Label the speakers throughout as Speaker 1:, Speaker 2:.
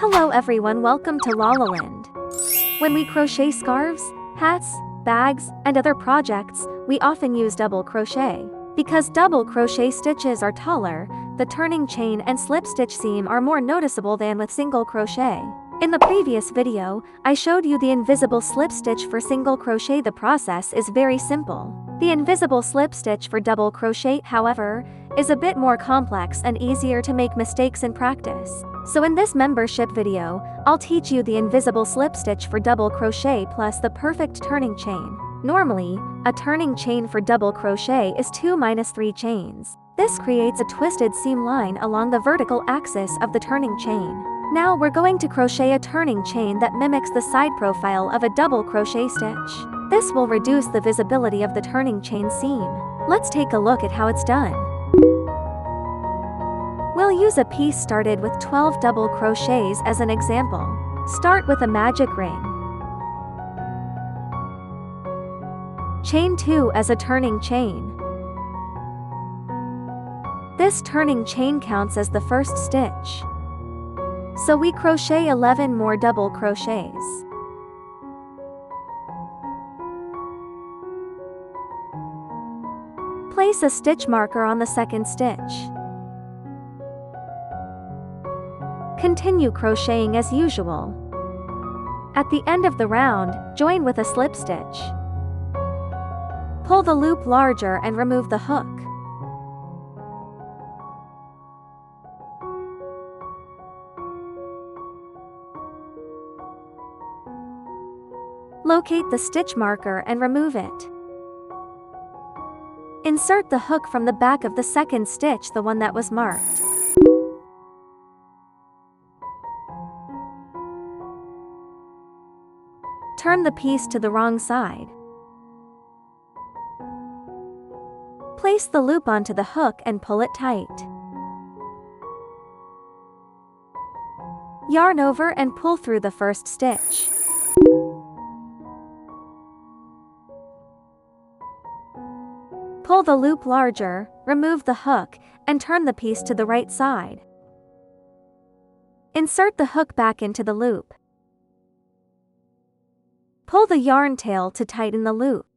Speaker 1: Hello everyone, welcome to Lalaland. When we crochet scarves, hats, bags, and other projects, we often use double crochet. Because double crochet stitches are taller, the turning chain and slip stitch seam are more noticeable than with single crochet. In the previous video, I showed you the invisible slip stitch for single crochet. The process is very simple. The invisible slip stitch for double crochet, however, is a bit more complex and easier to make mistakes in practice. So in this membership video, I'll teach you the invisible slip stitch for double crochet plus the perfect turning chain. Normally, a turning chain for double crochet is 2-3 chains. This creates a twisted seam line along the vertical axis of the turning chain. Now we're going to crochet a turning chain that mimics the side profile of a double crochet stitch. This will reduce the visibility of the turning chain seam. Let's take a look at how it's done. We'll use a piece started with 12 double crochets as an example. Start with a magic ring. Chain 2 as a turning chain. This turning chain counts as the first stitch. So we crochet 11 more double crochets. Place a stitch marker on the second stitch. Continue crocheting as usual. At the end of the round, join with a slip stitch. Pull the loop larger and remove the hook. Locate the stitch marker and remove it. Insert the hook from the back of the second stitch, the one that was marked. Turn the piece to the wrong side. Place the loop onto the hook and pull it tight. Yarn over and pull through the first stitch. Pull the loop larger, remove the hook, and turn the piece to the right side. Insert the hook back into the loop. Pull the yarn tail to tighten the loop.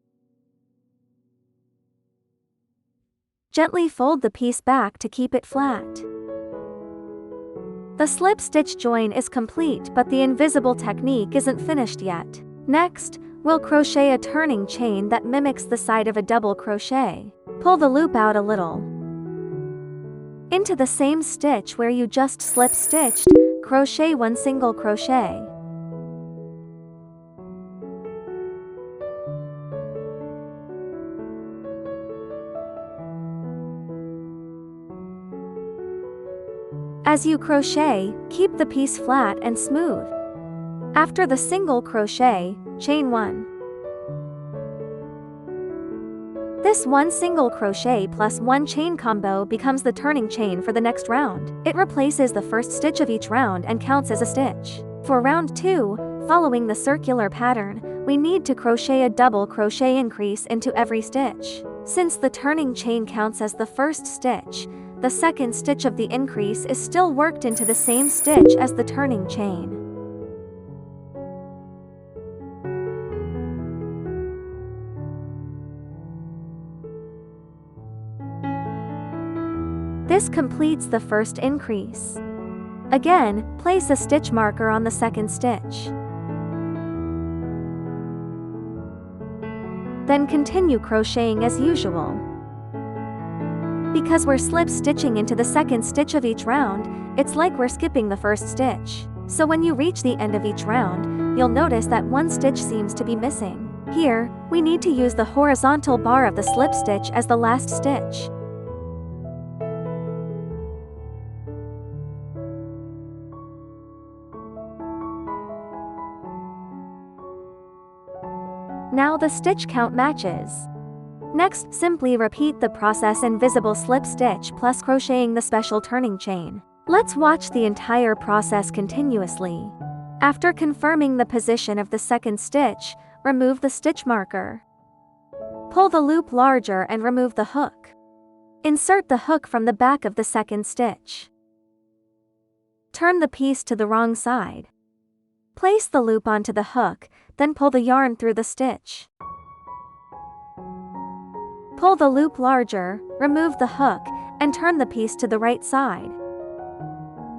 Speaker 1: Gently fold the piece back to keep it flat. The slip stitch join is complete, but the invisible technique isn't finished yet. Next, we'll crochet a turning chain that mimics the side of a double crochet. Pull the loop out a little. Into the same stitch where you just slip stitched, crochet 1 single crochet. As you crochet, keep the piece flat and smooth. After the single crochet, chain 1. This 1 single crochet plus 1 chain combo becomes the turning chain for the next round. It replaces the first stitch of each round and counts as a stitch. For round 2, following the circular pattern, we need to crochet a double crochet increase into every stitch. Since the turning chain counts as the first stitch, the second stitch of the increase is still worked into the same stitch as the turning chain. This completes the first increase. Again, place a stitch marker on the second stitch. Then continue crocheting as usual. Because we're slip stitching into the second stitch of each round, it's like we're skipping the first stitch. So when you reach the end of each round, you'll notice that 1 stitch seems to be missing. Here, we need to use the horizontal bar of the slip stitch as the last stitch. Now the stitch count matches. Next, simply repeat the process invisible slip stitch plus crocheting the special turning chain. Let's watch the entire process continuously. After confirming the position of the second stitch, remove the stitch marker. Pull the loop larger and remove the hook. Insert the hook from the back of the second stitch. Turn the piece to the wrong side. Place the loop onto the hook, then pull the yarn through the stitch. Pull the loop larger, remove the hook, and turn the piece to the right side.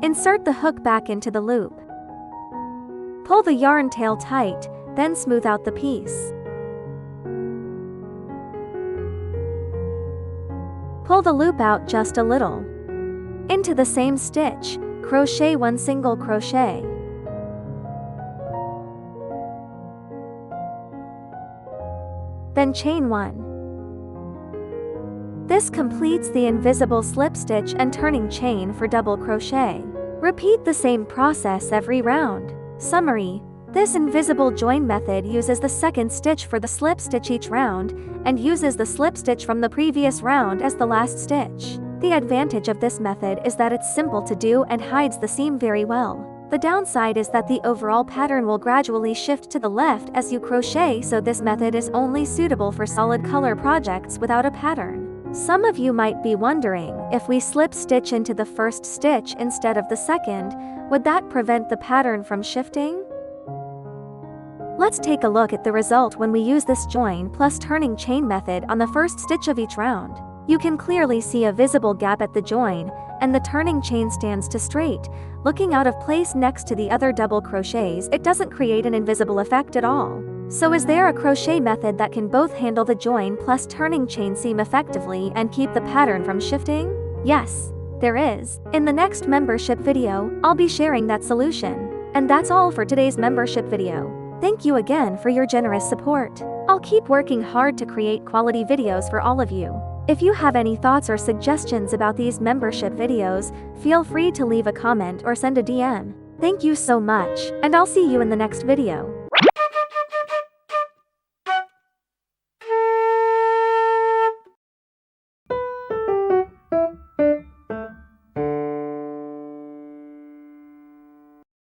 Speaker 1: Insert the hook back into the loop. Pull the yarn tail tight, then smooth out the piece. Pull the loop out just a little. Into the same stitch, crochet 1 single crochet. Then chain 1. This completes the invisible slip stitch and turning chain for double crochet. Repeat the same process every round. Summary: this invisible join method uses the second stitch for the slip stitch each round, and uses the slip stitch from the previous round as the last stitch. The advantage of this method is that it's simple to do and hides the seam very well. The downside is that the overall pattern will gradually shift to the left as you crochet, so this method is only suitable for solid color projects without a pattern. Some of you might be wondering, if we slip stitch into the first stitch instead of the second, would that prevent the pattern from shifting? Let's take a look at the result when we use this join plus turning chain method on the first stitch of each round. You can clearly see a visible gap at the join, and the turning chain stands to straight. Looking out of place next to the other double crochets, it doesn't create an invisible effect at all. So is there a crochet method that can both handle the join plus turning chain seam effectively and keep the pattern from shifting? Yes, there is. In the next membership video, I'll be sharing that solution. And that's all for today's membership video. Thank you again for your generous support. I'll keep working hard to create quality videos for all of you. If you have any thoughts or suggestions about these membership videos, feel free to leave a comment or send a DM. Thank you so much, and I'll see you in the next video.